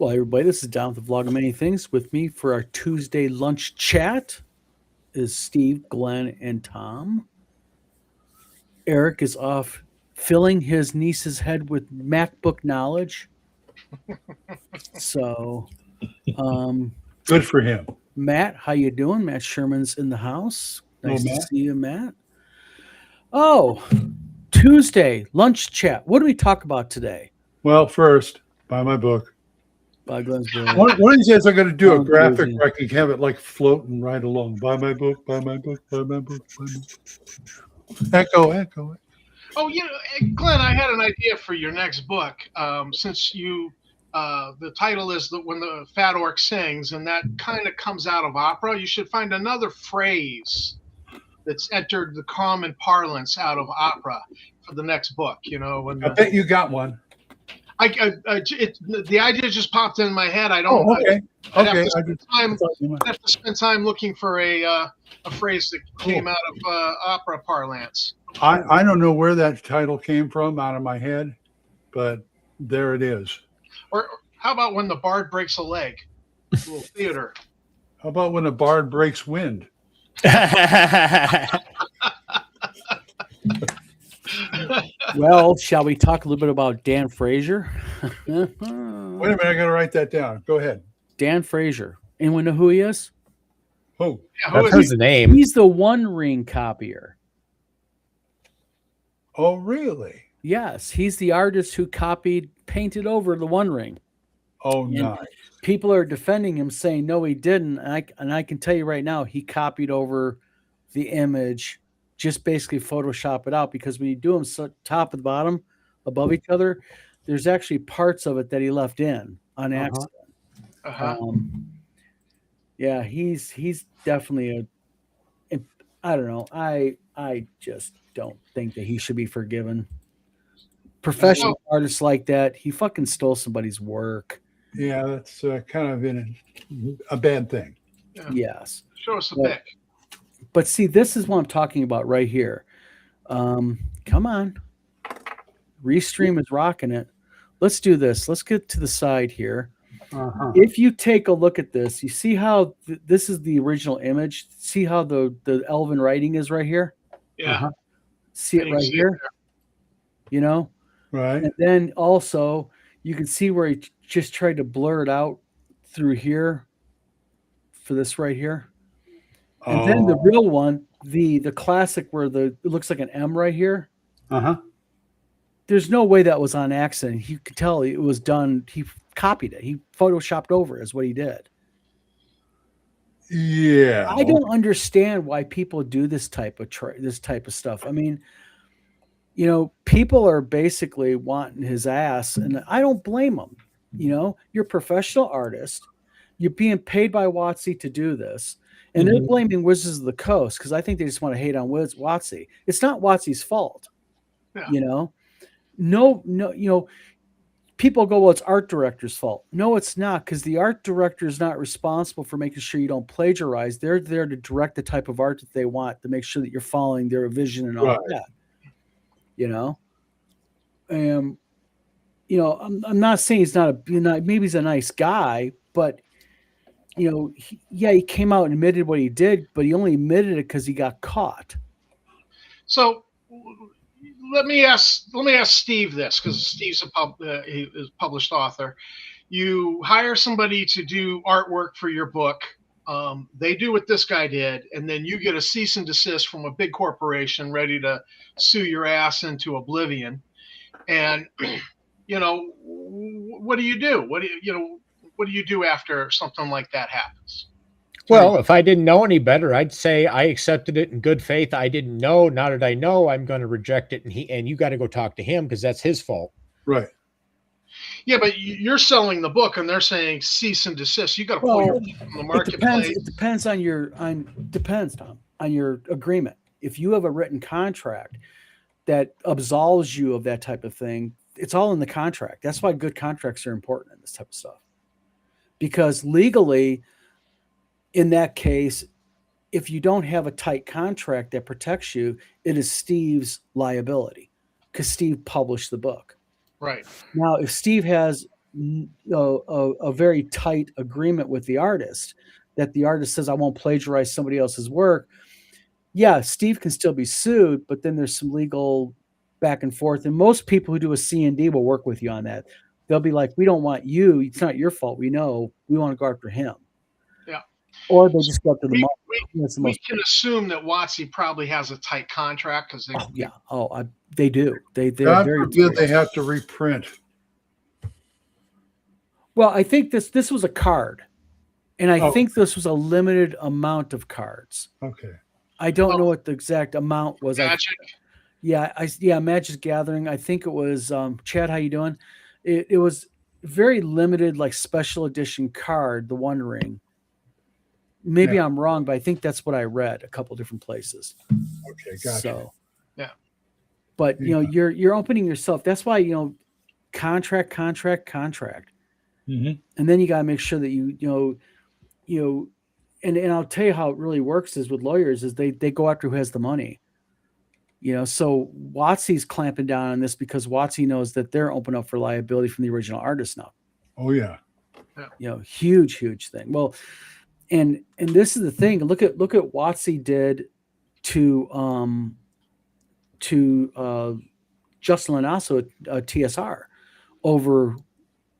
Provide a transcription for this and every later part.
Well, everybody, this is Down with the Vlog of Many Things. With me for our Tuesday lunch chat is Steve, Glenn, and Tom. Eric is off filling his niece's head with MacBook knowledge. So, um, Good for him. Matt, how you doing? Matt Sherman's in the house. Nice Hello, to Matt. see you, Matt. Oh, Tuesday lunch chat. What do we talk about today? Well, first, buy my book. By Glenn's book. One of these days, I'm going to do a Oh, graphic crazy. where I can have it like floating right along. Buy my book, buy my book, buy my book, buy my book. Echo, echo. Oh, Glenn, I had an idea for your next book. Since the title is When the Fat Orc Sings, and that kind of comes out of opera, you should find another phrase that's entered the common parlance out of opera for the next book. I bet you got one. The idea just popped in my head. I don't. Oh, okay. I'd Okay. have to spend time looking for a phrase that came out of opera parlance. I don't know where that title came from out of my head, but there it is. Or how about when the bard breaks a leg? A little theater. How about when a bard breaks wind? Well, shall we talk a little bit about Dan Frazier? Wait a minute, I got to write that down. Go ahead. Dan Frazier. Anyone know who he is? Who? Yeah, who I've is heard he? the name. He's the One Ring copier. Oh, really? Yes, he's the artist who painted over the One Ring. Oh, And nice. people are defending him, saying no, he didn't. And I can tell you right now, he copied over the image, just basically Photoshop it out. Because when you do them top and bottom above each other, there's actually parts of it that he left in on accident. Uh-huh. Yeah, he's definitely I don't know. I just don't think that he should be forgiven. Professional artists like that, he fucking stole somebody's work. Yeah, that's kind of a bad thing. Yeah. Yes. Show us the Well, pic. But see, this is what I'm talking about right here. Come on. Restream is rocking it. Let's do this. Let's get to the side here. Uh-huh. If you take a look at this, you see how this is the original image. See how the elven writing is right here? Yeah. Uh-huh. See it You right see it here? You know? Right. And then also you can see where he just tried to blur it out through here for this right here. And then the real one, the classic where it looks like an M right here. Uh-huh. There's no way that was on accident. You could tell it was done. He copied it. He photoshopped over is what he did. Yeah. I don't understand why people do this type of stuff. I mean, people are basically wanting his ass, and I don't blame them. You're a professional artist. You're being paid by WOTC to do this. And they're blaming Wizards of the Coast because I think they just want to hate on WOTC. It's not WOTC's fault. Yeah. No, people go, well, it's art director's fault. No, it's not, because the art director is not responsible for making sure you don't plagiarize. They're there to direct the type of art that they want, to make sure that you're following their vision and all that. I'm not saying he's not maybe he's a nice guy, but he came out and admitted what he did, but he only admitted it because he got caught. So let me ask Steve this, because Steve's he is a published author. You hire somebody to do artwork for your book. They do what this guy did, and then you get a cease and desist from a big corporation ready to sue your ass into oblivion. And what do you do? What do you do after something like that happens? Well, if I didn't know any better, I'd say I accepted it in good faith. I didn't know. Now that I know, I'm going to reject it. And you got to go talk to him because that's his fault. Right. Yeah, but you're selling the book, and they're saying cease and desist. You got to pull your from the marketplace. It depends on Tom, on your agreement. If you have a written contract that absolves you of that type of thing, it's all in the contract. That's why good contracts are important in this type of stuff. Because legally, in that case, if you don't have a tight contract that protects you, it is Steve's liability because Steve published the book. Right. Now, if Steve has a very tight agreement with the artist, that the artist says, I won't plagiarize somebody else's work. Yeah, Steve can still be sued, but then there's some legal back and forth. And most people who do a C&D will work with you on that. They'll be like, we don't want you. It's not your fault. We know. We want to go after him. Yeah. Or they just go after the We, market. That's the we most. can assume that WOTC probably has a tight contract because they. Oh, yeah. Oh, they do. They're God very forbid they serious. have to reprint. Well, I think this was a card, and I Oh. think this was a limited amount of cards. Okay. I don't Oh. know what the exact amount was. Magic. Magic's Gathering. I think it was Chad. How you doing? It was very limited, like special edition card. The One Ring. Maybe Yeah. I'm wrong, but I think that's what I read a couple different places. Okay. Gotcha. So, Yeah. But Yeah. you're opening yourself. That's why contract, Mm-hmm. and then you got to make sure that and I'll tell you how it really works is with lawyers is they go after who has the money. So WOTC's clamping down on this because WOTC knows that they're open up for liability from the original artist now. Oh yeah. Huge thing. Well, and this is the thing. Look at WOTC did to Justin Lanasso at TSR over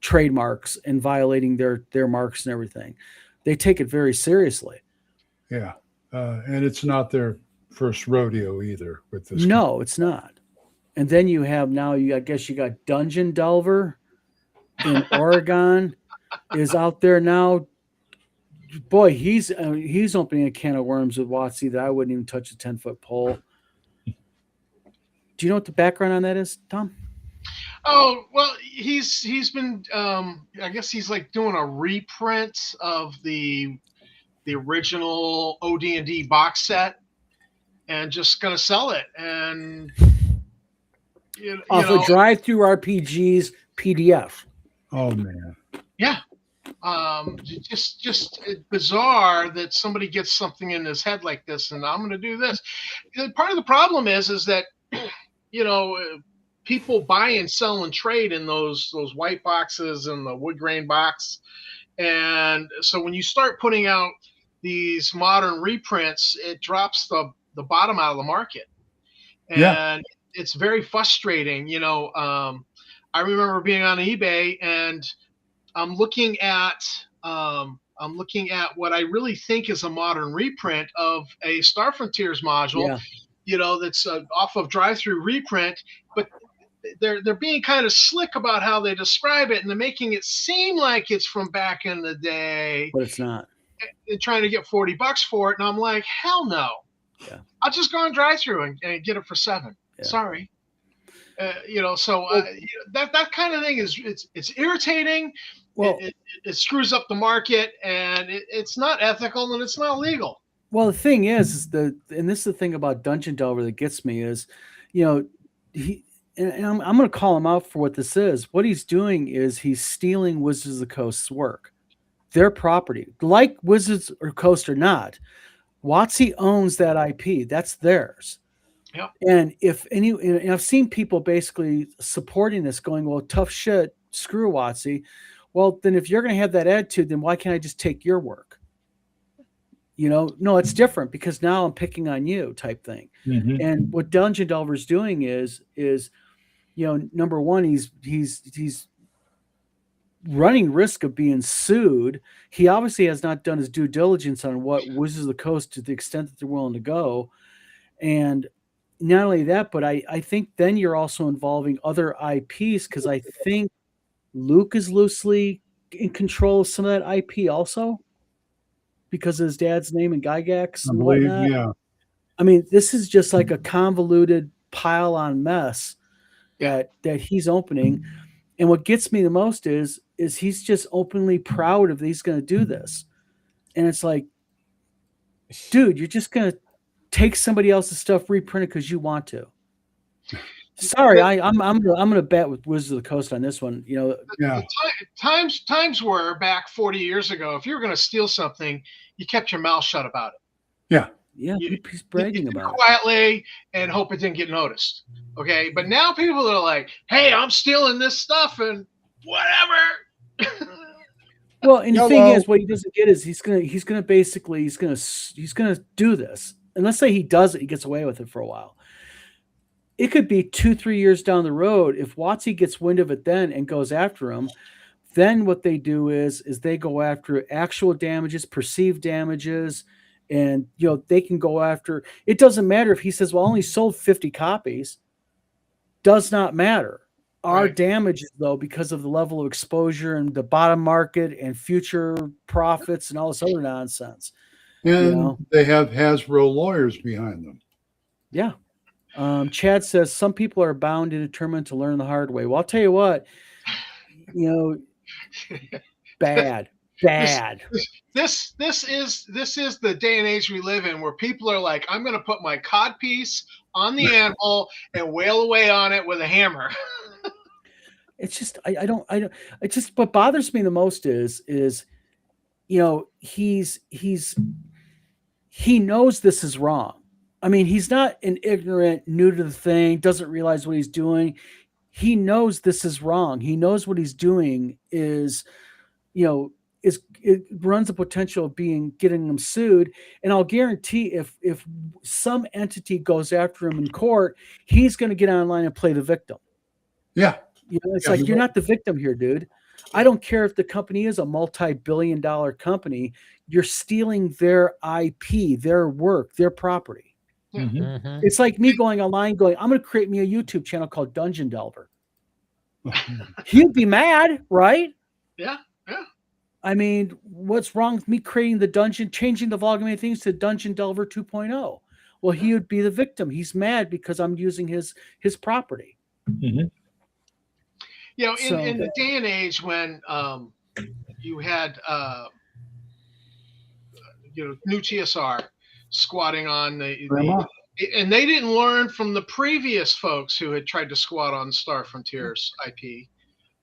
trademarks and violating their marks and everything. They take it very seriously. Yeah. And it's not their first rodeo either with this. No, it's not. And then you have I guess you got Dungeon Delver in Oregon is out there now. Boy, he's opening a can of worms with WOTC that I wouldn't even touch a 10-foot pole. Do you know what the background on that is, Tom? Oh, well, he's been I guess he's like doing a reprint of the original OD&D box set and just gonna sell it and off of Drive-Through RPGs PDF. Oh man. Yeah. Just bizarre that somebody gets something in his head like this and I'm gonna do this. Part of the problem is that people buy and sell and trade in those white boxes and the wood grain box. And so when you start putting out these modern reprints, it drops the bottom out of the market. And it's very frustrating. I remember being on eBay and I'm looking at what I really think is a modern reprint of a Star Frontiers module, that's off of Drive-Through reprint, but they're being kind of slick about how they describe it, and they're making it seem like it's from back in the day. But it's not. They're trying to get $40 for it, and I'm like, hell no. Yeah. I'll just go on Drive-Through and get it for $7. Yeah. Sorry. That kind of thing it's irritating. Well, it screws up the market, and it's not ethical and it's not legal. Well, the thing is and this is the thing about Dungeon Delver that gets me is, I'm going to call him out for what this is. What he's doing is he's stealing Wizards of the Coast's work, their property, like Wizards of the Coast or not. WOTC owns that IP. That's theirs. Yep. And and I've seen people basically supporting this, going, "Well, tough shit, screw WOTC." Well, then if you're going to have that attitude, then why can't I just take your work? No, it's different because now I'm picking on you type thing. Mm-hmm. And what Dungeon Delver's doing is number one, he's running risk of being sued. He obviously has not done his due diligence on what Wizards of the Coast to the extent that they're willing to go. And not only that, but I think then you're also involving other IPs because I think Luke is loosely in control of some of that IP also because of his dad's name and Gygax and whatnot. Yeah. I mean, this is just like a convoluted pile on mess that he's opening. And what gets me the most is he's just openly proud of that he's going to do this. And it's like, dude, you're just going to take somebody else's stuff, reprint it because you want to. Sorry, I'm going to bet with Wizards of the Coast on this one. Times were back 40 years ago. If you were going to steal something, you kept your mouth shut about it. Yeah. Yeah, he's bragging about it quietly and hope it didn't get noticed. Okay, but now people are like, "Hey, I'm stealing this stuff," and whatever. Well, and the YOLO. thing is, what he doesn't get is he's gonna do this. And let's say he does it, he gets away with it for a while. It could be 2-3 years down the road. If WOTC gets wind of it then and goes after him, then what they do is they go after actual damages, perceived damages, and they can go after. It doesn't matter if he says, "Well, I only sold 50 copies." Does not matter. Our Right. damages, though, because of the level of exposure and the bottom market and future profits and all this other nonsense. And they have Hasbro lawyers behind them. Yeah. Chad says some people are bound and determined to learn the hard way. Well, I'll tell you what, bad. This is the day and age we live in, where people are like, I'm going to put my codpiece on the anvil and wail away on it with a hammer. It's just I don't it's just what bothers me the most is he knows this is wrong. I mean, he's not an ignorant, new to the thing, doesn't realize what he's doing. He knows this is wrong. He knows what he's doing is it runs the potential of getting him sued. And I'll guarantee if some entity goes after him in court, he's going to get online and play the victim. Yeah. It's like, you're not the victim here, dude. I don't care if the company is a multi-billion-dollar company. You're stealing their IP, their work, their property. Mm-hmm. It's like me going online going, I'm going to create me a YouTube channel called Dungeon Delver. He'd be mad, right? Yeah. I mean, what's wrong with me creating the dungeon, changing the volume things to Dungeon Delver 2.0? Well, he would be the victim. He's mad because I'm using his property. Mm-hmm. In the day and age when you had new TSR squatting on and they didn't learn from the previous folks who had tried to squat on Star Frontier's IP,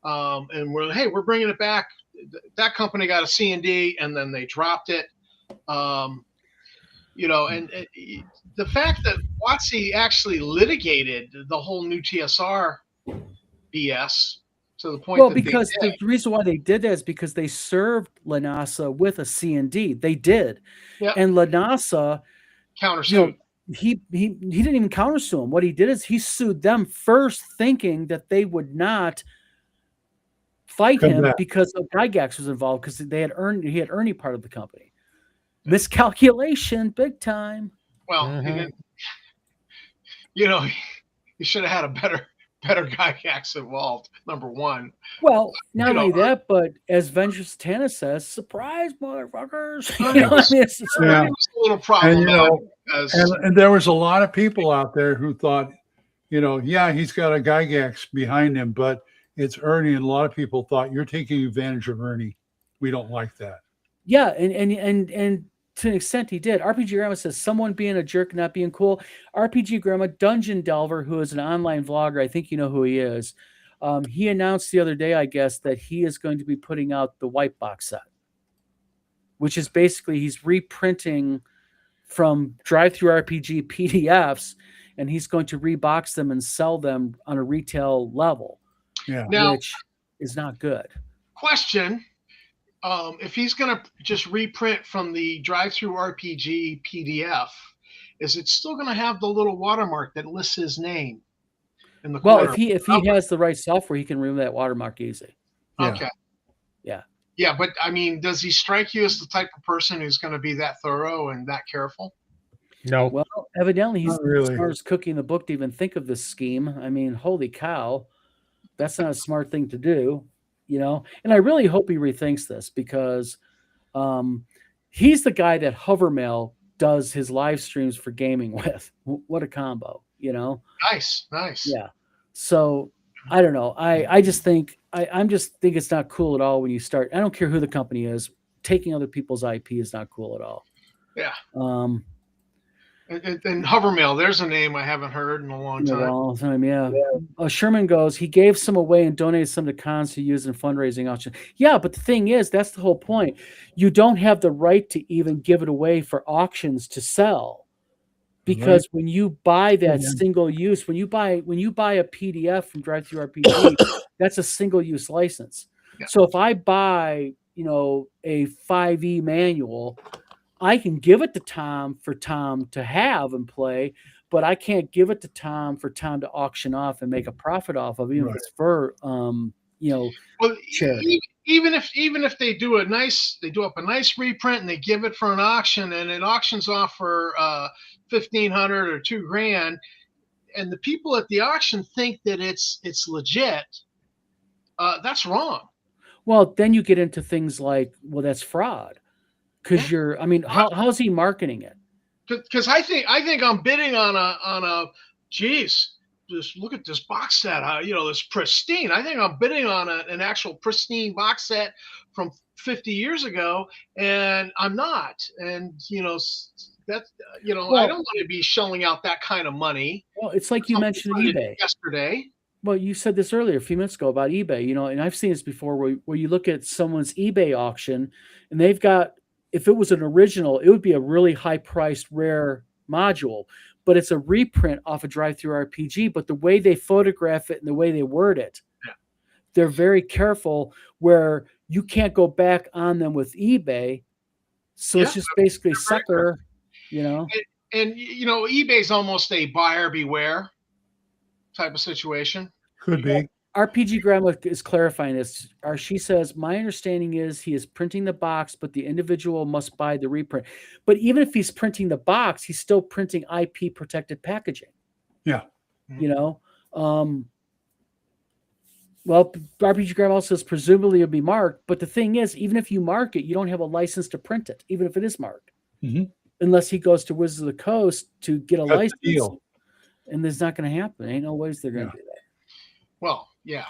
and we're bringing it back. That company got a C&D and then they dropped it. And the fact that WOTC actually litigated the whole new TSR BS to the point. Well, because the reason why they did that is because they served LaNasa with a C&D. They did. Yep. And LaNasa countersued. He didn't even countersue him. What he did is he sued them first, thinking that they would not fight him because of Gygax was involved, because he had Ernie part of the company. Miscalculation, big time. Well, he should have had a better Gygax involved, number one. Well, not only that, but as Venture Satana says, surprise, motherfuckers. It's a little problem. And there was a lot of people out there who thought, he's got a Gygax behind him, but it's Ernie, and a lot of people thought, you're taking advantage of Ernie. We don't like that. Yeah, and to an extent he did. RPG Grandma says, someone being a jerk, not being cool. RPG Grandma, Dungeon Delver, who is an online vlogger, I think you know who he is. He announced the other day, I guess, that he is going to be putting out the white box set, which is basically he's reprinting from Drive-Thru RPG PDFs, and he's going to rebox them and sell them on a retail level. Yeah, now, which is not good. Question: if he's going to just reprint from the Drive-Thru RPG PDF, is it still going to have the little watermark that lists his name in the corner? If he has the right software, he can remove that watermark easy. Okay. Yeah, but I mean, does he strike you as the type of person who's going to be that thorough and that careful? No. Well, evidently he's really. as far as cooking the book to even think of this scheme. I mean, holy cow, that's not a smart thing to do, And I really hope he rethinks this, because he's the guy that Hovermail does his live streams for gaming with. What a combo, Nice. Yeah. So I don't know. I just think I'm just think it's not cool at all when you start. I don't care who the company is. Taking other people's IP is not cool at all. Yeah. And Hovermail, there's a name I haven't heard in a long time. Yeah. Sherman goes, he gave some away and donated some to cons to use in fundraising auction. Yeah, but the thing is, that's the whole point. You don't have the right to even give it away for auctions to sell. because when you buy that Yeah. single use, when you buy a PDF from Drive-Thru RPG, that's a single use license. Yeah. So if I buy, a 5e manual, I can give it to Tom for Tom to have and play, but I can't give it to Tom for Tom to auction off and make a profit off of, even if Right. it's for Well, charity. even if they do up a nice reprint and they give it for an auction and it auctions off for $1,500 or $2,000, and the people at the auction think that it's legit, that's wrong. Well, then you get into things like, well, that's fraud. Because how's he marketing it? Because I think I'm bidding on a geez, just look at this box set, this pristine. I think I'm bidding on an actual pristine box set from 50 years ago, and I'm not. And that's I don't want to be shelling out that kind of money. Well, it's like you mentioned eBay yesterday. Well, you said this earlier, a few minutes ago, about eBay, and I've seen this before where you look at someone's eBay auction and they've got, if it was an original, it would be a really high priced, rare module, but it's a reprint off a Drive-Thru RPG. But the way they photograph it and the way they word it, they're very careful where you can't go back on them with eBay. So it's just basically sucker, And eBay's almost a buyer beware type of situation. Could be. RPG Grandma is clarifying this. She says, my understanding is he is printing the box, but the individual must buy the reprint. But even if he's printing the box, he's still printing IP protected packaging. Yeah. Well, RPG Grandma says presumably it'll be marked, but the thing is, even if you mark it, you don't have a license to print it, even if it is marked. Mm-hmm. Unless he goes to Wizards of the Coast to get a license. Deal. And there's not going to happen. Ain't no ways they're going to do that. Well, yeah.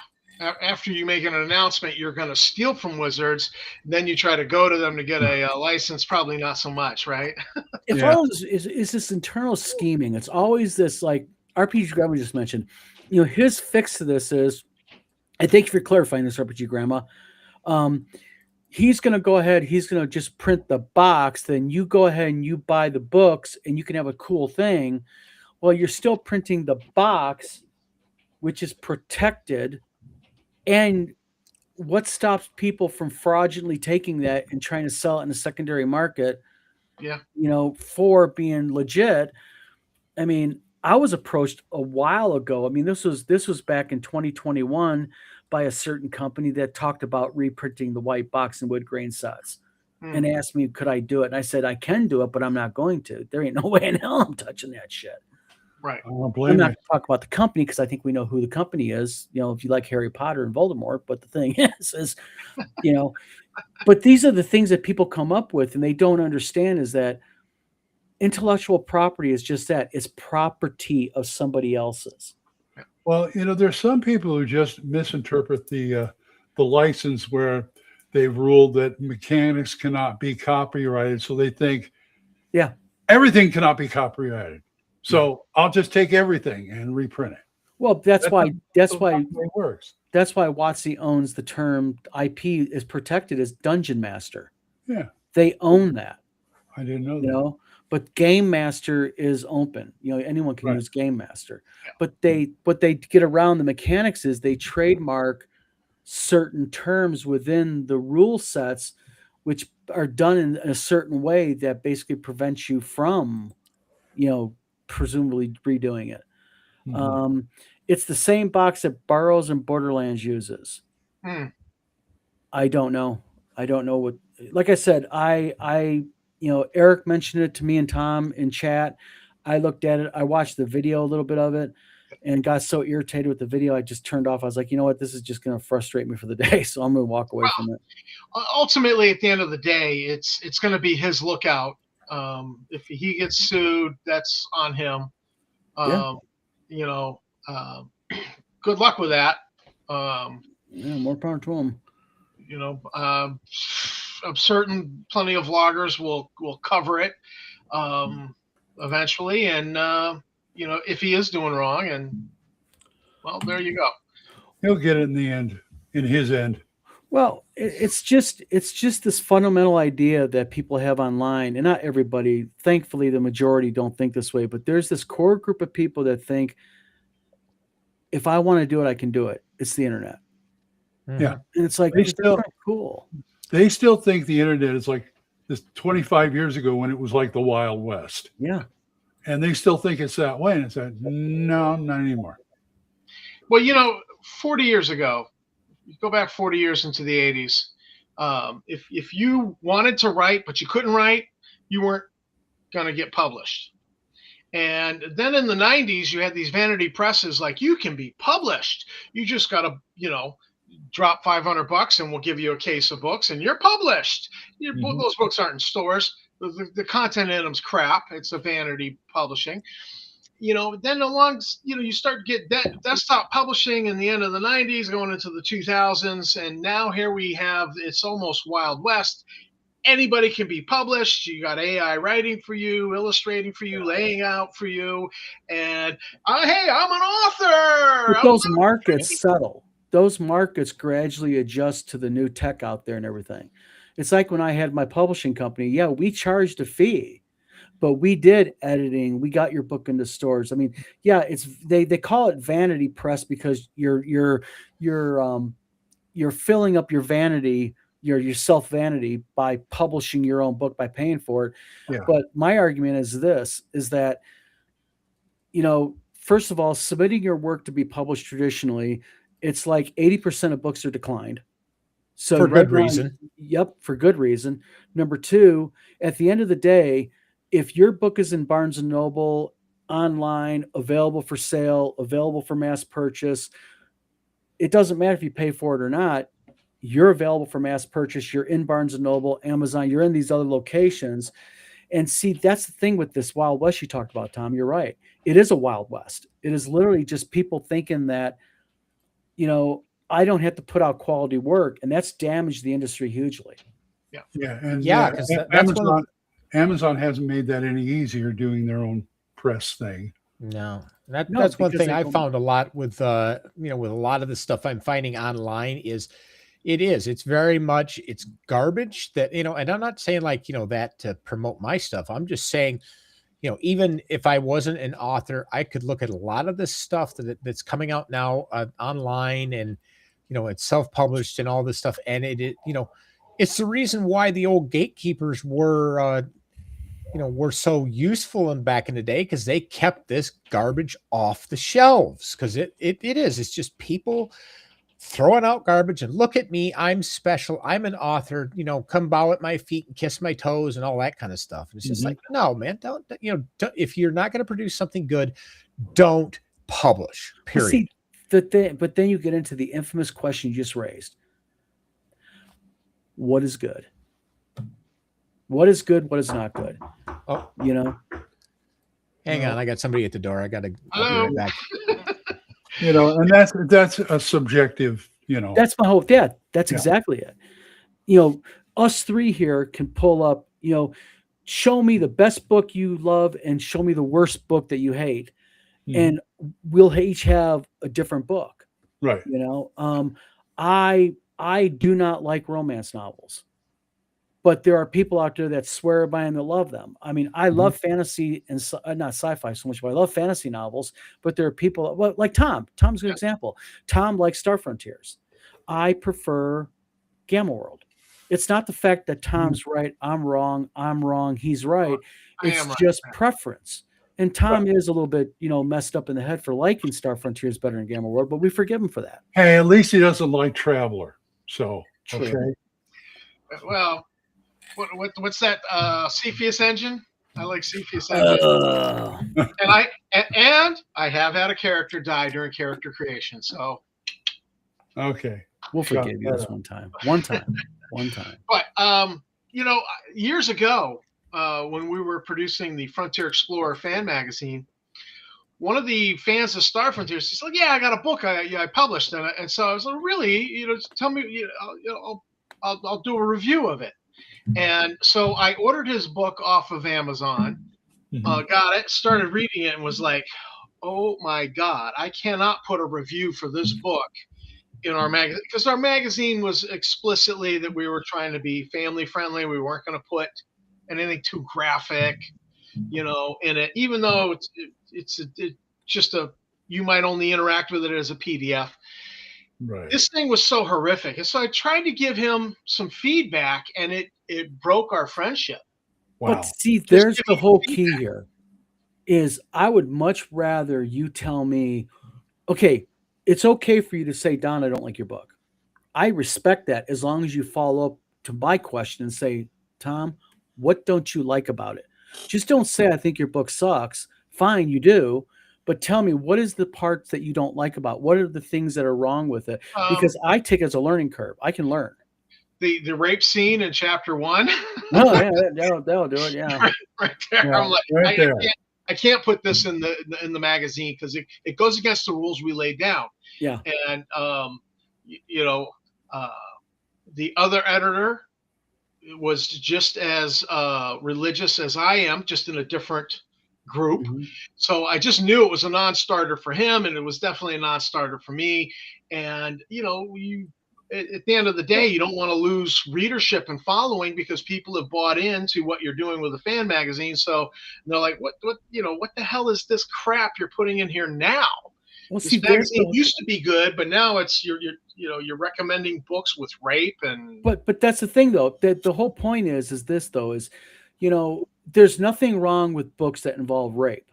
After you make an announcement, you're going to steal from Wizards. Then you try to go to them to get a license. Probably not so much, right? It's always is this internal scheming. It's always this, like RPG Grandma just mentioned. His fix to this is, and thank you for clarifying this, RPG Grandma. He's going to go ahead. He's going to just print the box. Then you go ahead and you buy the books, and you can have a cool thing. Well, you're still printing the box, which is protected. And what stops people from fraudulently taking that and trying to sell it in the secondary market? Yeah. For being legit. I mean, I was approached a while ago. I mean, this was back in 2021 by a certain company that talked about reprinting the white box and wood grain sets and asked me, could I do it? And I said, I can do it, but I'm not going to. There ain't no way in hell I'm touching that shit. Right. I'm not going to talk about the company because I think we know who the company is, if you like Harry Potter and Voldemort. But the thing is, but these are the things that people come up with and they don't understand is that intellectual property is just that. It's property of somebody else's. Well, there's some people who just misinterpret the license where they've ruled that mechanics cannot be copyrighted. So they think, everything cannot be copyrighted. So I'll just take everything and reprint it. Well, that's why it works. That's why WOTC owns the term IP is protected as Dungeon Master. Yeah. They own that. I didn't know that. But Game Master is open. Anyone can use Game Master. But what they get around the mechanics is they trademark certain terms within the rule sets, which are done in a certain way that basically prevents you from, presumably redoing it. Mm-hmm. It's the same box that Burroughs and Borderlands uses. I don't know what, like I said, Eric mentioned it to me and Tom in chat. I looked at it. I watched the video, a little bit of it, and got so irritated with the video. I just turned off. I was like, you know what? This is just going to frustrate me for the day. So I'm going to walk away from it. Ultimately, at the end of the day, it's going to be his lookout. If he gets sued, that's on him. Good luck with that. More power to him. I'm certain plenty of vloggers will cover it eventually, and if he is doing wrong, and well, there you go. He'll get it in the end, in his end. Well, it's just this fundamental idea that people have online, and not everybody. Thankfully, the majority don't think this way, but there's this core group of people that think if I want to do it, I can do it. It's the internet, Yeah. and it's like They it's still- not cool. They still think the internet is like this 25 years ago when it was like the Wild West. Yeah, And they still think it's that way. And it's like, no, not anymore. Well, 40 years ago, you go back 40 years into the 80s. If you wanted to write but you couldn't write, you weren't going to get published. And then in the 90s, you had these vanity presses like, you can be published. You just got to, drop $500 and we'll give you a case of books and you're published. Those books aren't in stores. The content in them's crap. It's a vanity publishing. Then along, you start to get desktop publishing in the end of the 90s, going into the 2000s. And now here we have, it's almost Wild West. Anybody can be published. You got AI writing for you, illustrating for you, laying out for you. And hey, I'm an author. but those markets settle. Those markets gradually adjust to the new tech out there and everything. It's like when I had my publishing company. Yeah, we charged a fee, but we did editing. We got your book into stores. I mean, yeah, it's they call it vanity press because you're filling up your vanity, your self vanity by publishing your own book by paying for it. Yeah. But my argument is that first of all, submitting your work to be published traditionally, it's like 80% of books are declined. So For good now- reason. Yep, for good reason. Number two, at the end of the day, if your book is in Barnes and Noble, online, available for sale, available for mass purchase, it doesn't matter if you pay for it or not. You're available for mass purchase. You're in Barnes and Noble, Amazon. You're in these other locations. And see, that's the thing with this Wild West you talked about, Tom. You're right. It is a Wild West. It is literally just people thinking that, I don't have to put out quality work, and that's damaged the industry hugely. Yeah. And Yeah, 'cause that's one of Amazon hasn't made that any easier doing their own press thing. No, No, that's one because thing they I don't- found a lot with with a lot of the stuff I'm finding online is it's very much it's garbage that and I'm not saying like that to promote my stuff. I'm just saying even if I wasn't an author, I could look at a lot of this stuff that's coming out now online and it's self-published and all this stuff, and it's the reason why the old gatekeepers were so useful in back in the day, because they kept this garbage off the shelves, because it's just people throwing out garbage and look at me, I'm special, I'm an author, come bow at my feet and kiss my toes and all that kind of stuff. And it's just like, no, man, don't if you're not going to produce something good, don't publish, Well, period. see, but then you get into the infamous question you just raised. What is good? What is good? What is not good? Oh, hang on, I got somebody at the door. I'll be right back. And that's a subjective, That's my hope. Yeah, that's Yeah. exactly it. Us three here can pull up, show me the best book you love and show me the worst book that you hate. Mhm. And we'll each have a different book. Right. I do not like romance novels, but there are people out there that swear by them that love them. I mean, I love fantasy and not sci-fi so much, but I love fantasy novels. But there are people like Tom. Tom's a good example. Tom likes Star Frontiers. I prefer Gamma World. It's not the fact that Tom's right, I'm wrong, he's right. I It's am right. just preference. And Tom is a little bit, messed up in the head for liking Star Frontiers better than Gamma World, but we forgive him for that. Hey, at least he doesn't like Traveler. So, True. okay. Well, what's that? Cepheus engine? I like Cepheus engine. And I have had a character die during character creation. So, Okay. We'll Shut forgive you that this up. one time. One time. but years ago, when we were producing the Frontier Explorer fan magazine, one of the fans of Star Frontiers, he's like, "Yeah, I got a book I published," and so I was like, "Really? Tell me, I'll do a review of it." And so I ordered his book off of Amazon, got it, started reading it, and was like, "Oh my God, I cannot put a review for this book in our magazine, because our magazine was explicitly that we were trying to be family friendly. We weren't going to put anything too graphic, in it, even though it's just you might only interact with it as a PDF. Right. This thing was so horrific, and so I tried to give him some feedback, and it broke our friendship. Wow. But see, Just there's give the me whole feedback. key here is I would much rather you tell me, okay, it's okay for you to say, Don, I don't like your book. I respect that as long as you follow up to my question and say, Tom, what don't you like about it? Just don't say, I think your book sucks. Fine, you do. But tell me, what is the parts that you don't like about it? What are the things that are wrong with it? Because I take it as a learning curve. I can learn. The rape scene in chapter 1. Oh, yeah, that'll do it. Yeah. Right there. Yeah, I'm like, right there. I can't put this in the magazine because it goes against the rules we laid down. Yeah. And the other editor was just as religious as I am, just in a different group. Mhm. So I just knew it was a non-starter for him, and it was definitely a non-starter for me. And at the end of the day, you don't want to lose readership and following because people have bought into what you're doing with a fan magazine. So they're like, what the hell is this crap you're putting in here now? Well, This see, there's magazine used to be good, but now it's you're recommending books with rape and. but that's the thing though. That the whole point is this though is, there's nothing wrong with books that involve rape,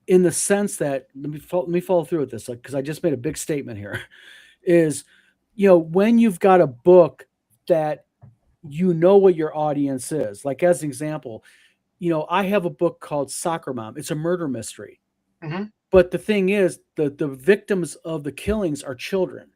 in the sense that let me follow through with this because I just made a big statement here. Is when you've got a book that what your audience is, like as an example, I have a book called Soccer Mom. It's a murder mystery. Mm-hmm. But the thing is, the victims of the killings are children.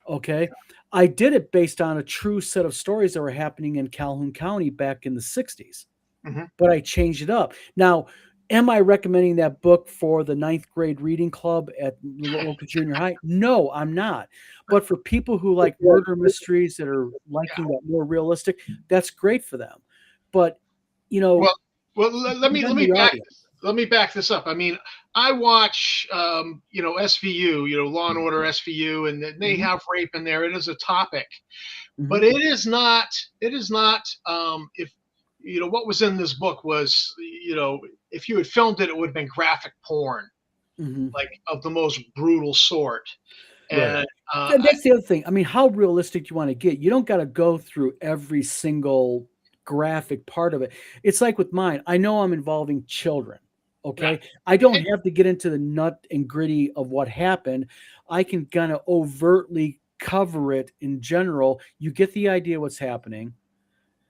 Okay. I did it based on a true set of stories that were happening in Calhoun County back in the 60s. Mm-hmm. But I changed it up. Now, am I recommending that book for the 9th grade reading club at the local junior high? No, I'm not. But for people who like murder mysteries that are liking that more realistic, that's great for them. But well, let me back this up. I mean, I watch SVU, Law and Order SVU, and they have rape in there. It is a topic, but it is not. If what was in this book was, if you had filmed it, it would have been graphic porn, like of the most brutal sort. And, and that's the other thing. I mean, how realistic do you want to get? You don't got to go through every single graphic part of it. It's like with mine. I know I'm involving children. Okay. Yeah. I don't have to get into the nut and gritty of what happened. I can kind of overtly cover it in general. You get the idea what's happening,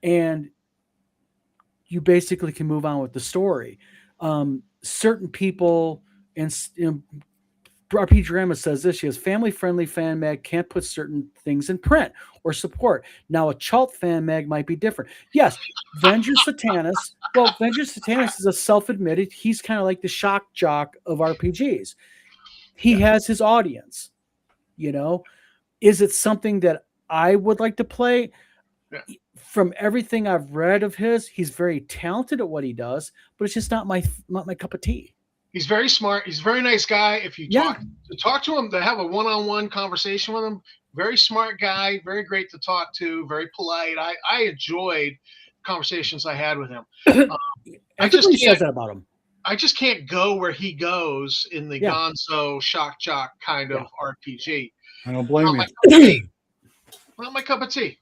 and you basically can move on with the story. Certain people, and RPG Grandma says this, she has family-friendly fan mag can't put certain things in print or support. Now, a Chult fan mag might be different. Yes, Vengeance Satanis. Well, Vengeance Satanis is a self-admitted, he's kind of like the shock jock of RPGs. He has his audience, Is it something that I would like to play? Yeah. From everything I've read of his, he's very talented at what he does, but it's just not my cup of tea. He's very smart. He's a very nice guy. If you talk to him, to have a one-on-one conversation with him, very smart guy, very great to talk to, very polite. I enjoyed conversations I had with him. Everybody says that about him. I just can't go where he goes in the gonzo shock jock kind of RPG. I don't blame you. Not my cup of tea.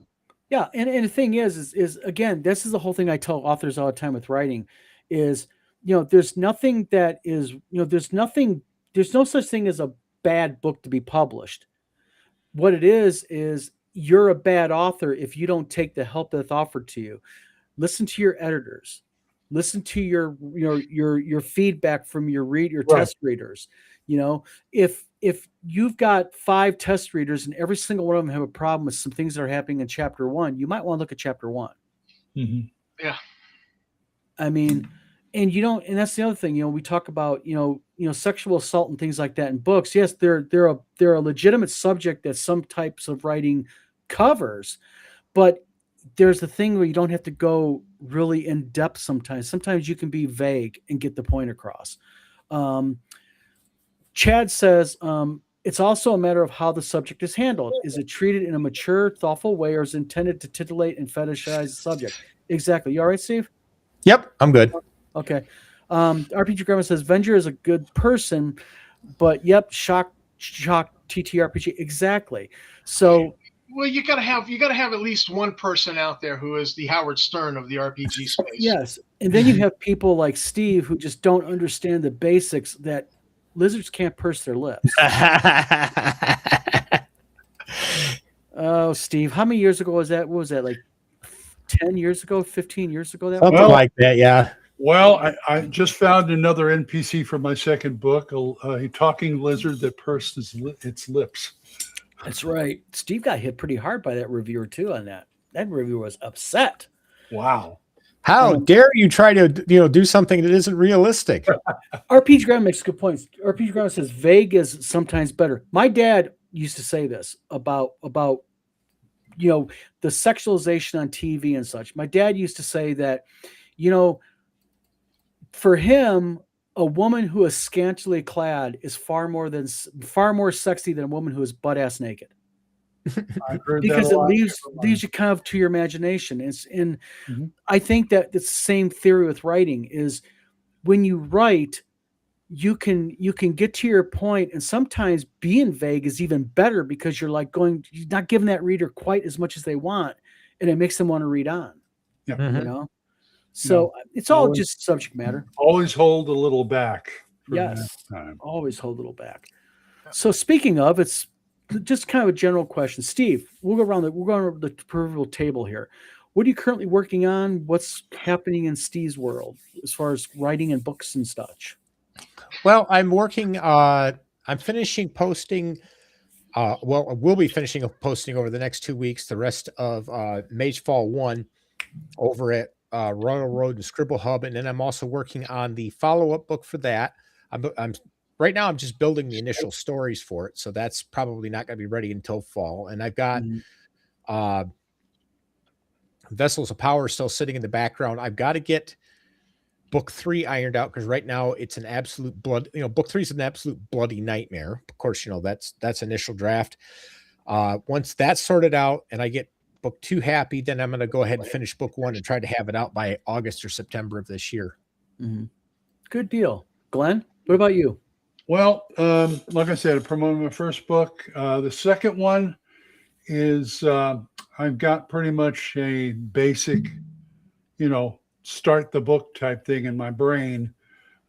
Yeah, and the thing is again, this is the whole thing I tell authors all the time with writing is, there's nothing that is, there's no such thing as a bad book to be published. What it is you're a bad author if you don't take the help that's offered to you. Listen to your editors. Listen to your feedback from your test readers. If you've got 5 test readers and every single one of them have a problem with some things that are happening in chapter 1, you might want to look at chapter 1. Mm-hmm. Yeah. I mean, and that's the other thing, we talk about, sexual assault and things like that in books. Yes, they're a legitimate subject that some types of writing covers, but there's the thing where you don't have to go really in depth sometimes. Sometimes you can be vague and get the point across. Chad says, It's also a matter of how the subject is handled. Is it treated in a mature, thoughtful way, or is it intended to titillate and fetishize the subject? Exactly. You all right, Steve? Yep, I'm good. Okay. RPG Grandma says Venger is a good person, but yep, shock TTRPG. Exactly. So Well, you gotta have at least one person out there who is the Howard Stern of the RPG space. yes, and then you have people like Steve who just don't understand the basics that lizards can't purse their lips. Oh, Steve, how many years ago was that? What was that, like 10 years ago, 15 years ago? That Something was? like that, yeah. Well, I just found another NPC for my second book, a talking lizard that pursed its lips. That's right. Steve got hit pretty hard by that reviewer too on that. That reviewer was upset. Wow. How dare you try to do something that isn't realistic? RPG Graham makes good points. RPG Graham says vague is sometimes better. My dad used to say this about the sexualization on TV and such. My dad used to say that, for him, a woman who is scantily clad is far more sexy than a woman who is butt ass naked. I've heard Because that it a lot. leaves you kind of to your imagination. Mhm. I think that the same theory with writing is when you write, you can get to your point, and sometimes being vague is even better because you're not giving that reader quite as much as they want, and it makes them want to read on. Yeah. Mhm. So it's all always- just subject matter. Always hold a little back. For Yes. next time. Always hold a little back. So speaking of, it's just kind of a general question. Steve, we'll go around the proverbial table here. What are you currently working on? What's happening in Steve's world as far as writing and books and such? Well, I'm working. I'm finishing posting. We'll be finishing posting over the next 2 weeks. The rest of Mage Fall 1 over at Royal Road and Scribble Hub, and then I'm also working on the follow-up book for that. I'm right now. I'm just building the initial stories for it, so that's probably not going to be ready until fall. And I've got Vessels of Power still sitting in the background. I've got to get book 3 ironed out because right now it's an absolute book 3 is an absolute bloody nightmare. Of course, that's initial draft. Once that's sorted out and I get book 2 happy, then I'm going to go ahead and finish book 1 and try to have it out by August or September of this year. Mm-hmm. Good deal. Glenn, what about you? Well, like I said, I promoted my first book. The second one is I've got pretty much a basic, start the book type thing in my brain.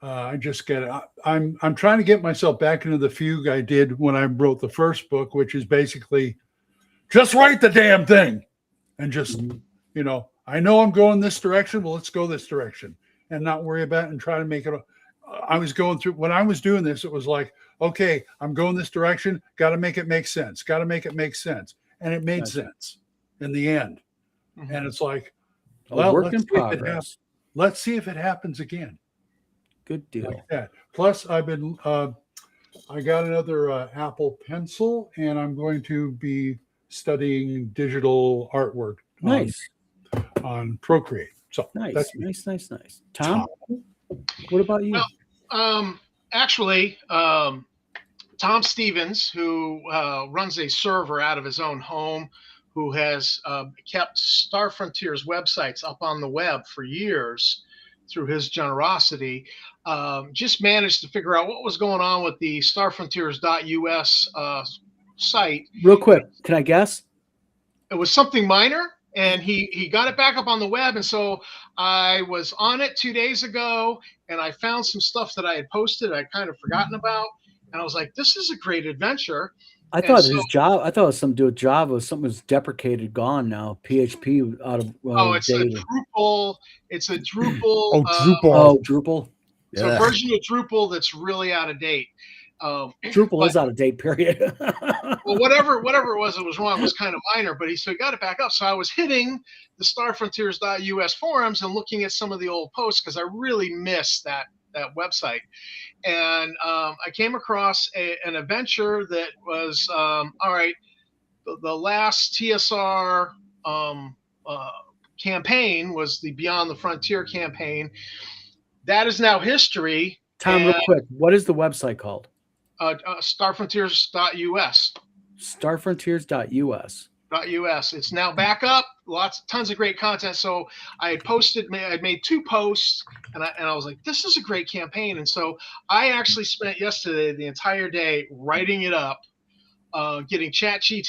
I'm trying to get myself back into the fugue I did when I wrote the first book, which is basically just write the damn thing and just, I know I'm going this direction. Well, let's go this direction and not worry about it and try to make it. I was going through when I was doing this, it was like, okay, I'm going this direction. Got to make it make sense. Got to make it make sense. And it made sense in the end. Mm-hmm. And it's like, well, work in progress. Let's see if it happens again. Good deal. Like that. Plus, I got another Apple Pencil, and I'm going to be studying digital artwork. Nice. On Procreate. So nice. Tom, what about you? Well, actually, Tom Stevens, who runs a server out of his own home, who has kept Star Frontiers websites up on the web for years through his generosity, just managed to figure out what was going on with the starfrontiers.us site. Real quick, can I guess? It was something minor, and he got it back up on the web. And so I was on it 2 days ago, and I found some stuff that I had posted I'd kind of forgotten about. And I was like, this is a great adventure. I thought it was something to do with Java. Something was deprecated, gone now. PHP out of it's data. a Drupal. It's a Drupal. Drupal. It's a version of Drupal that's really out of date. Drupal is out of date, period. Well, whatever it was wrong. It was kind of minor, but he got it back up. So I was hitting the starfrontiers.us forums and looking at some of the old posts because I really miss that website. And I came across an adventure that was the last TSR campaign was the Beyond the Frontier campaign. That is now history. Tom, real quick, what is the website called? Starfrontiers.us. Starfrontiers.us. .us. It's now back up. Tons of great content. So I made 2 posts, and I was like, this is a great campaign. And so I actually spent yesterday the entire day writing it up, getting Gemini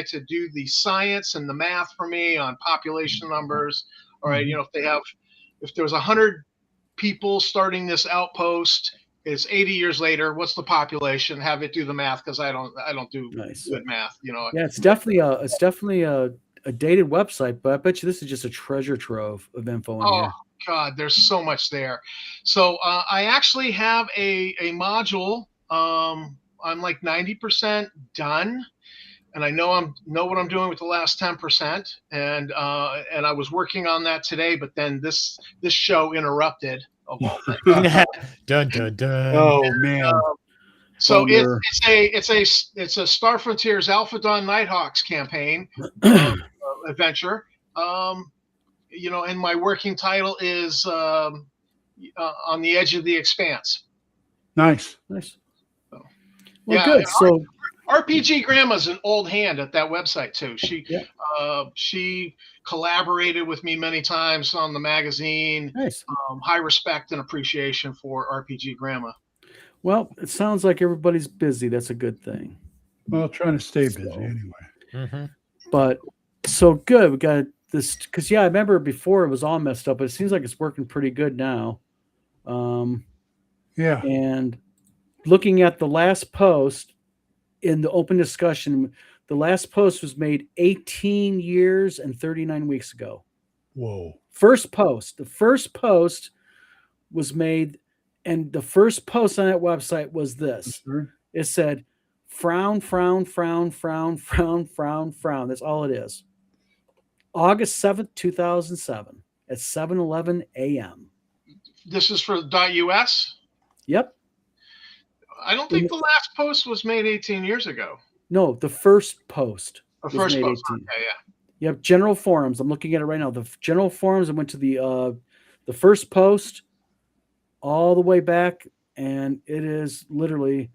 to do the science and the math for me on population numbers. All right, if there was 100 people starting this outpost, it's 80 years later. What's the population? Have it do the math, because I don't do good math. Yeah, it's definitely a dated website, but I bet you this is just a treasure trove of info in here. God, there's so much there. So I actually have a module. I'm like 90% done, and I know what I'm doing with the last 10%. And I was working on that today, but then this show interrupted. Dun dun dun. Oh man. So it's a Star Frontiers Alpha Dawn Nighthawks campaign adventure. And my working title is On the Edge of the Expanse. Nice. Well, good. So RPG Grandma's an old hand at that website too. She collaborated with me many times on the magazine. Nice. High respect and appreciation for RPG Grandma. Well, it sounds like everybody's busy. That's a good thing. Well, trying to stay busy anyway. Mm-hmm. But so good. We got this because I remember before it was all messed up, but it seems like it's working pretty good now. Yeah. And looking at the last post in the open discussion, the last post was made 18 years and 39 weeks ago. Whoa. The first post was made, and the first post on that website was this. It said, frown, frown, frown, frown, frown, frown, frown. That's all it is. August 7th, 2007 at 7:11 a.m. This is for .us? Yep. I don't think the last post was made 18 years ago. No, the first post. The first post. 18. Okay, yeah. You have general forums. I'm looking at it right now. The general forums. I went to the first post all the way back, and it is literally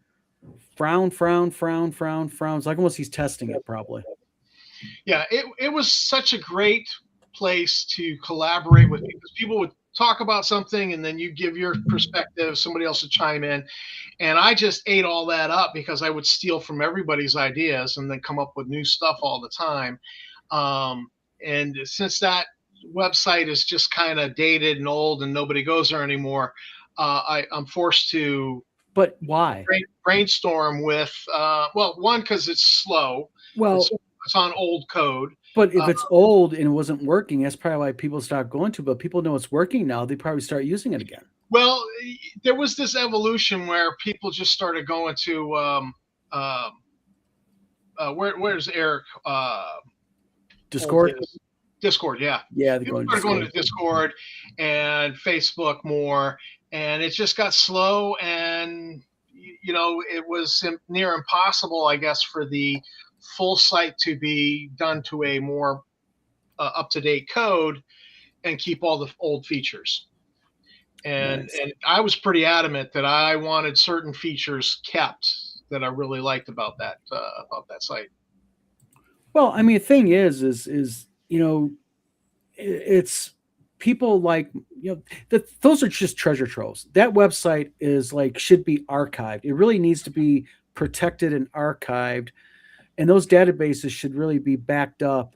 frown, frown, frown, frown, frown. It's like almost he's testing it, probably. Yeah, it was such a great place to collaborate with, because people would talk about something and then you give your perspective, somebody else would chime in, and I just ate all that up because I would steal from everybody's ideas and then come up with new stuff all the time. And since that website is just kind of dated and old and nobody goes there anymore, I'm forced to. But why? Brainstorm with one, because it's slow. Well, it's on old code. But if it's old and it wasn't working, that's probably why people stopped going to. But people know it's working now; they probably start using it again. Well, there was this evolution where people just started going to where's Eric? Discord. Discord, yeah. Yeah, they're going to Discord and Facebook more, and it just got slow, and it was near impossible, I guess, for the full site to be done to a more up-to-date code and keep all the old features. And I was pretty adamant that I wanted certain features kept that I really liked about that site. Well, I mean, the thing is it's people like those are just treasure troves. That website is should be archived. It really needs to be protected and archived. And those databases should really be backed up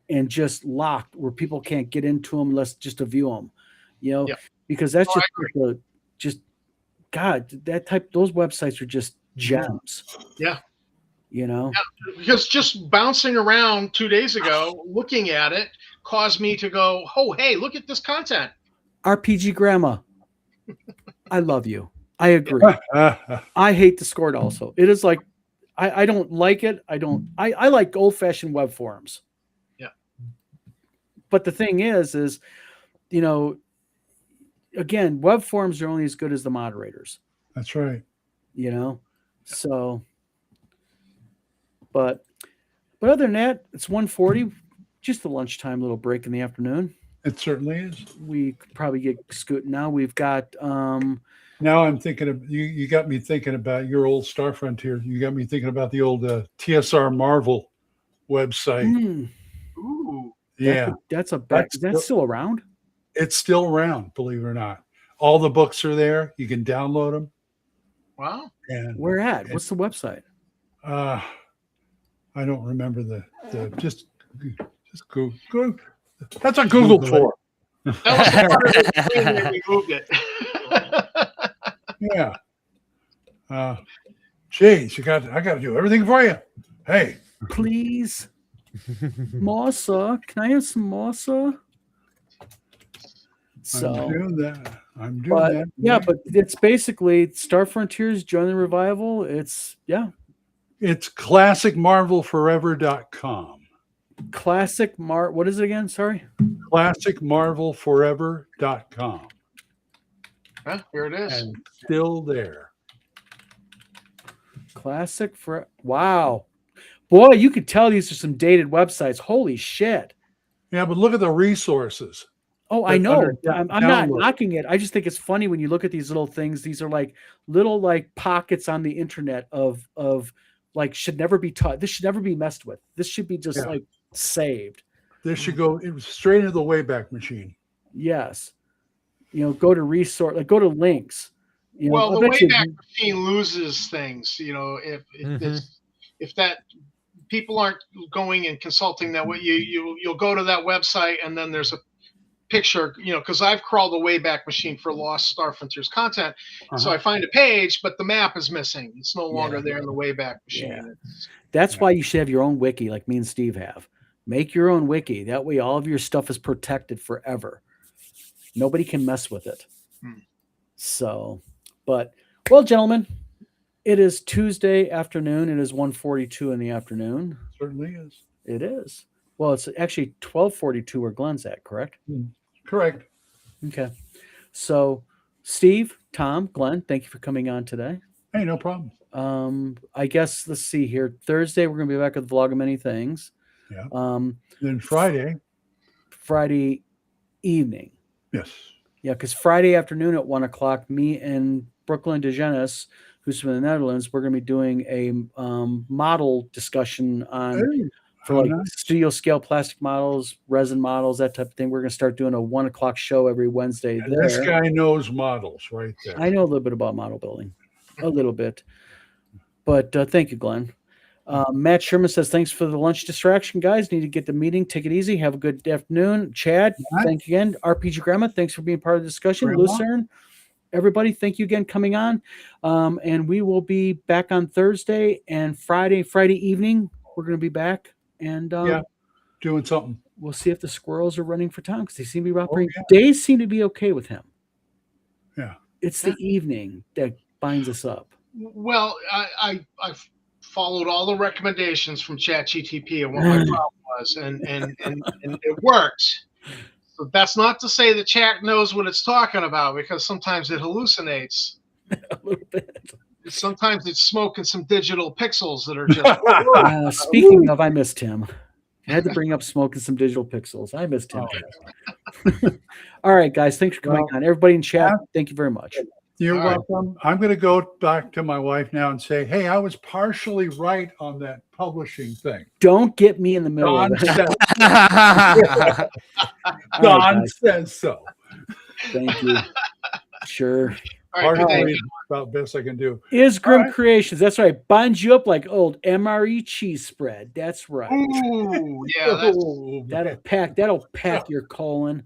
and just locked where people can't get into them unless just to view them, because that's those websites are just gems. Yeah. Yeah, because just bouncing around 2 days ago, looking at it caused me to go, oh, hey, look at this content. RPG Grandma. I love you. I agree. I hate Discord also. It is I don't like it. I like old-fashioned web forums. Yeah. But the thing is, again, web forums are only as good as the moderators. That's right. So, but other than that, it's 1:40, just a lunchtime little break in the afternoon. It certainly is. We could probably get scooting now. We've got Now I'm thinking of you. You got me thinking about your old Star Frontier. You got me thinking about the old TSR Marvel website. Hmm, Ooh. Yeah, that's a bet. Is that still around? it's still around. Believe it or not, all the books are there. You can download them. Wow. And Where at? What's the website? I don't remember the just go. That's what Google Google it. for. That was the part of the screen that we moved it. Yeah. Geez, I got to do everything for you. Hey, Please, Mossa. Can I have some Mossa? I'm So, doing that. I'm doing but that. yeah, but it's basically Star Frontiers Join the Revival. It's It's classicmarvelforever.com. What is it again? Sorry. Classicmarvelforever.com. Huh, here it is. And still there. Wow. Boy, you could tell these are some dated websites. Holy shit. Yeah, but look at the resources. Oh, I That know. under I'm not download. knocking it. I just think it's funny when you look at these little things. These are like little pockets on the internet of like should never be taught. This should never be messed with. This should be just like saved. This should go straight into the Wayback Machine. Yes. Go to resource, like go to links. Well, I the bet you- Wayback Machine loses things. If that people aren't going and consulting that way, you'll go to that website and then there's a picture, because I've crawled the Wayback Machine for lost Star Frontiers content. So I find a page, but the map is missing. It's no longer there in the Wayback Machine. Yeah. That's why you should have your own wiki, like me and Steve have. Make your own wiki. That way, all of your stuff is protected forever. Nobody can mess with it. So, well, gentlemen, it is Tuesday afternoon. It is 1:42 in the afternoon. Certainly is. It is. Well, it's actually 12:42 where Glenn's at, correct? Correct. Okay. So, Steve, Tom, Glenn, thank you for coming on today. Hey, no problem. I guess let's see here. Thursday, we're going to be back with the vlog of many things. Yeah. Then Friday evening. Yes. Yeah, because Friday afternoon at 1:00, me and Brooklyn DeGenis, who's from the Netherlands, we're going to be doing a model discussion on for studio scale plastic models, resin models, that type of thing. We're going to start doing a 1:00 show every Wednesday. And this guy knows models right there. I know a little bit about model building, a little bit, but thank you, Glenn. Matt Sherman says, thanks for the lunch distraction, guys. Need to get the meeting. Take it easy. Have a good afternoon. Chad, thank you again. RPG Grandma, thanks for being part of the discussion. Lucerne, everybody, thank you again coming on. And we will be back on Thursday and Friday evening. We're going to be back and doing something. We'll see if the squirrels are running for Tom because they seem to be operating. Days seem to be okay with him. Yeah. It's the evening that binds us up. Well, I've followed all the recommendations from ChatGTP and what my problem was, and it worked. So that's not to say that chat knows what it's talking about, because sometimes it hallucinates. A little bit. Sometimes it's smoking some digital pixels that are just. Speaking of, I missed him. I had to bring up smoking some digital pixels. I missed him. All right, guys. Thanks for coming on. Everybody in chat, thank you very much. You're welcome. I'm going to go back to my wife now and say, hey, I was partially right on that publishing thing. Don't get me in the middle of it. Don says so. Thank you. Sure. Partially about best I can do. Is Grim Creations. That's right. Binds you up like old MRE cheese spread. That's right. Ooh, yeah. That'll pack your colon.